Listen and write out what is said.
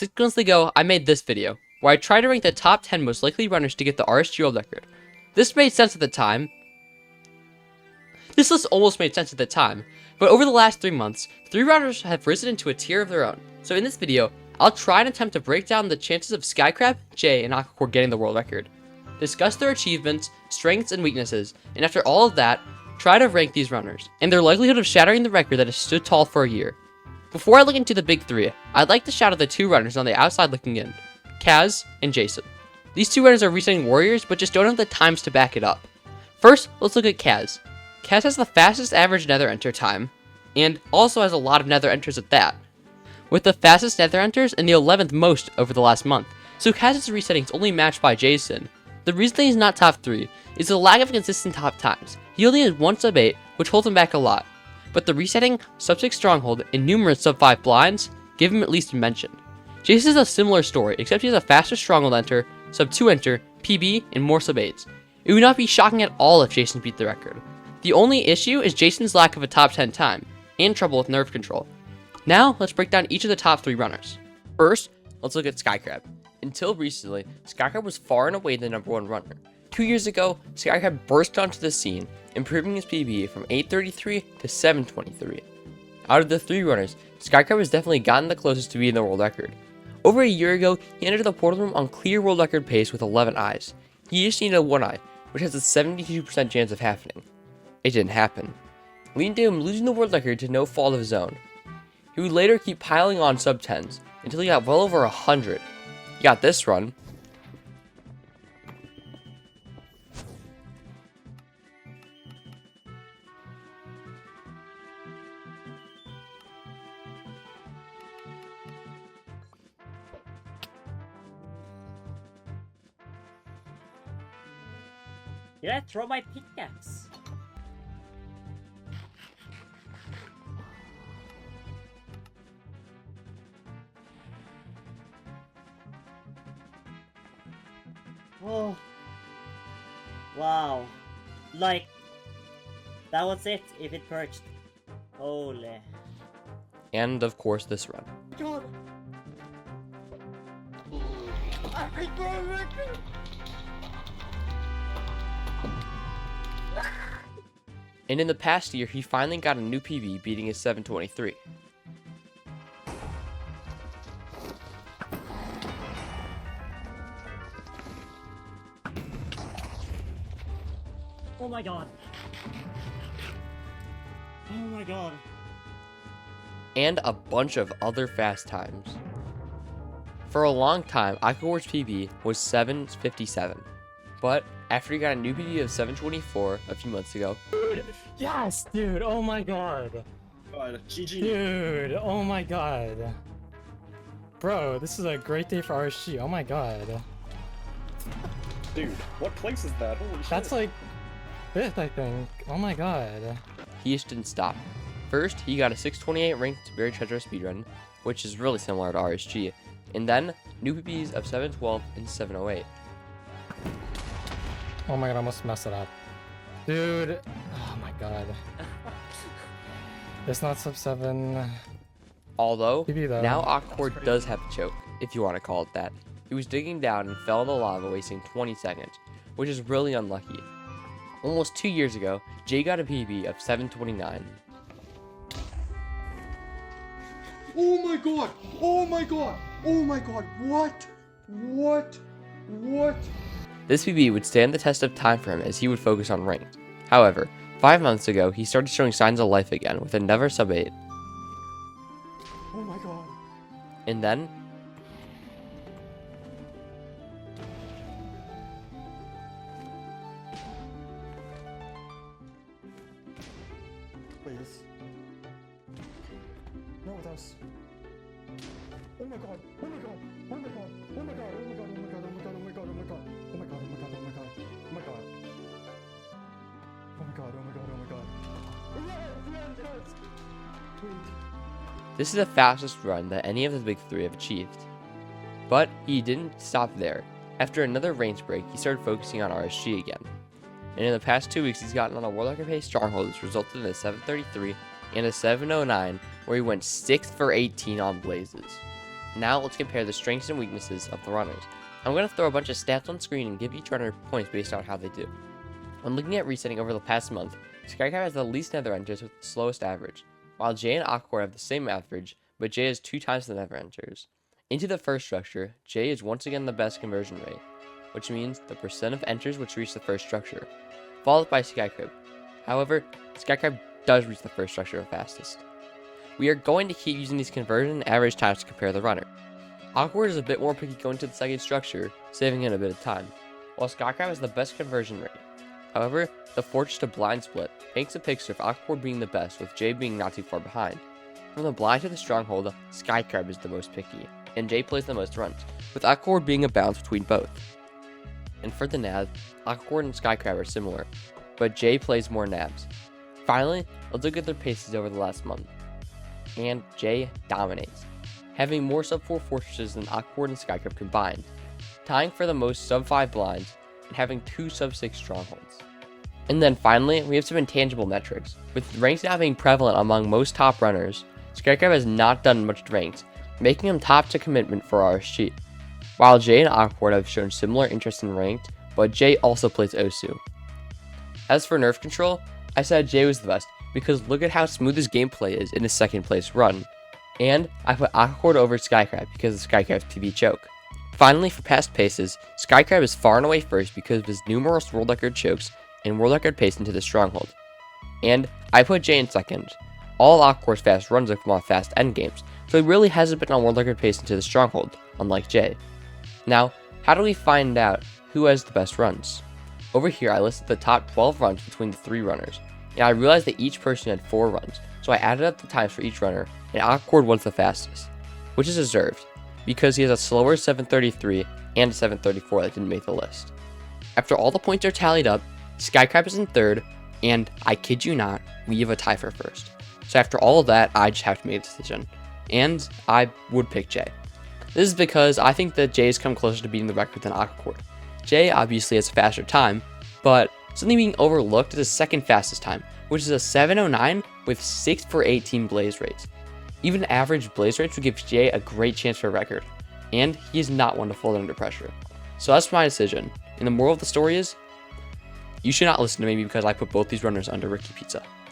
6 months ago, I made this video, where I tried to rank the top 10 most likely runners to get the RSG world record. This made sense at the time. This list almost made sense at the time, but over the last 3 months, 3 runners have risen into a tier of their own. So in this video, I'll try and attempt to break down the chances of Skycrab, Jay, and Aquacore getting the world record, discuss their achievements, strengths, and weaknesses, and after all of that, try to rank these runners, and their likelihood of shattering the record that has stood tall for a year. Before I look into the big 3, I'd like to shout out the 2 runners on the outside looking in, Kaz and Jason. These 2 runners are resetting warriors, but just don't have the times to back it up. First, let's look at Kaz. Kaz has the fastest average nether enter time, and also has a lot of nether enters at that, with the fastest nether enters and the 11th most over the last month. So Kaz's resetting is only matched by Jason. The reason that he's not top 3 is the lack of consistent top times. He only has 1 sub 8, which holds him back a lot. But the resetting, sub 6 stronghold, and numerous sub 5 blinds give him at least a mention. Jason is a similar story, except he has a faster stronghold enter, sub 2 enter, PB, and more sub 8s. It would not be shocking at all if Jason beat the record. The only issue is Jason's lack of a top 10 time, and trouble with nerve control. Now, let's break down each of the top 3 runners. First, let's look at Skycrab. Until recently, Skycrab was far and away the number 1 runner. 2 years ago, Skycrab burst onto the scene, improving his PB from 833 to 723. Out of the 3 runners, Skycrab has definitely gotten the closest to being the world record. Over a year ago, he entered the portal room on clear world record pace with 11 eyes. He just needed a 1 eye, which has a 72% chance of happening. It didn't happen, leading to him losing the world record to no fault of his own. He would later keep piling on sub 10s until he got well over 100. He got this run. Did I throw my pickaxe? Oh. Wow. Like, that was it if it perched. Holy. And of course this run. God. And in the past year, he finally got a new PB beating his 723. Oh my god. Oh my god. And a bunch of other fast times. For a long time, Aquacore's PB was 757, but after he got a new PB of 724 a few months ago, Dude, yes, dude, oh my god. GG. Dude, oh my god. Bro, this is a great day for RSG, oh my god. Dude, what place is that? Holy shit. That's like 5th, I think. Oh my god. he just didn't stop. First, he got a 628 ranked Buried Treasure speedrun, which is really similar to RSG, and then new PBs of 712 and 708. Oh my god, I almost messed it up. Dude, oh my god. It's not sub 7. Although, PB though. now Aquacore does have a choke, if you want to call it that. He was digging down and fell in the lava, wasting 20 seconds, which is really unlucky. Almost 2 years ago, Jay got a PB of 729. Oh my god! Oh my god! Oh my god! What? What? What? This PB would stand the test of time for him as he would focus on ranked. However, 5 months ago, he started showing signs of life again with another sub 8. Oh my god! And then, Please. Not with us. Oh my god! Oh my god! Oh my god! Oh my god! Oh my god! Oh my god! Oh my god! Oh my god! Oh my god! Oh my god! Oh my god! Oh my god! Oh my god! Oh my god! Oh my god! Oh my god! Yes! this is the fastest run that any of the big 3 have achieved. But he didn't stop there. After another range break, he started focusing on RSG again. And in the past 2 weeks, he's gotten on a world record pace stronghold, which resulted in a 733 and a 709, where he went 6th for 18 on blazes. Now let's compare the strengths and weaknesses of the runners. I'm going to throw a bunch of stats on screen and give each runner points based on how they do. When looking at resetting over the past month, Skycrab has the least nether enters with the slowest average, while Jay and Aquacord have the same average, but Jay has 2 times the nether enters. Into the first structure, Jay is once again the best conversion rate, which means the percent of enters which reach the first structure, followed by Skycrab. However, Skycrab does reach the first structure the fastest. We are going to keep using these conversion and average times to compare the runner. Aquacord is a bit more picky going to the second structure, saving in a bit of time, while Skycrab has the best conversion rate. However, the fortress to blind split paints a picture of Aquacord being the best, with Jay being not too far behind. From the blind to the stronghold, Skycrab is the most picky, and Jay plays the most runs, with Aquacord being a balance between both. And for the nav, Aquacord and Skycrab are similar, but Jay plays more nabs. Finally, let's look at their paces over the last month. And Jay dominates, having more sub 4 fortresses than Aquacord and Skycrab combined, tying for the most sub 5 blinds, and having 2 sub 6 strongholds. And then finally, we have some intangible metrics. With ranks now being prevalent among most top runners, Skycrab has not done much ranked, making him top to commitment for RSG. While Jay and Aquacord have shown similar interest in ranked, but Jay also plays Osu. As for nerf control, I said Jay was the best, because look at how smooth his gameplay is in his second place run. And I put Aquacord over Skycrab because of Skycrab's PB choke. Finally, for past paces, Skycrab is far and away first because of his numerous world record chokes and world record pace into the stronghold. And I put Jay in second. All Aquacord's fast runs have come off fast endgames, so he really hasn't been on world record pace into the stronghold, unlike Jay. Now, how do we find out who has the best runs? Over here I listed the top 12 runs between the 3 runners, and I realized that each person had 4 runs, so I added up the times for each runner, and Aquacord was the fastest, which is deserved, because he has a slower 733 and a 734 that didn't make the list. After all the points are tallied up, Skycrab is in third, and I kid you not, we have a tie for first. So after all of that, I just have to make a decision, and I would pick Jay. This is because I think that Jay's come closer to beating the record than Aquacord. Jay obviously has a faster time, but something being overlooked is his second fastest time, which is a 7:09 with 6 for 18 blaze rates. Even average blaze rates would give Jay a great chance for a record, and he is not one to fold under pressure. So that's my decision, and the moral of the story is, you should not listen to me because I put both these runners under Ricky Pizza.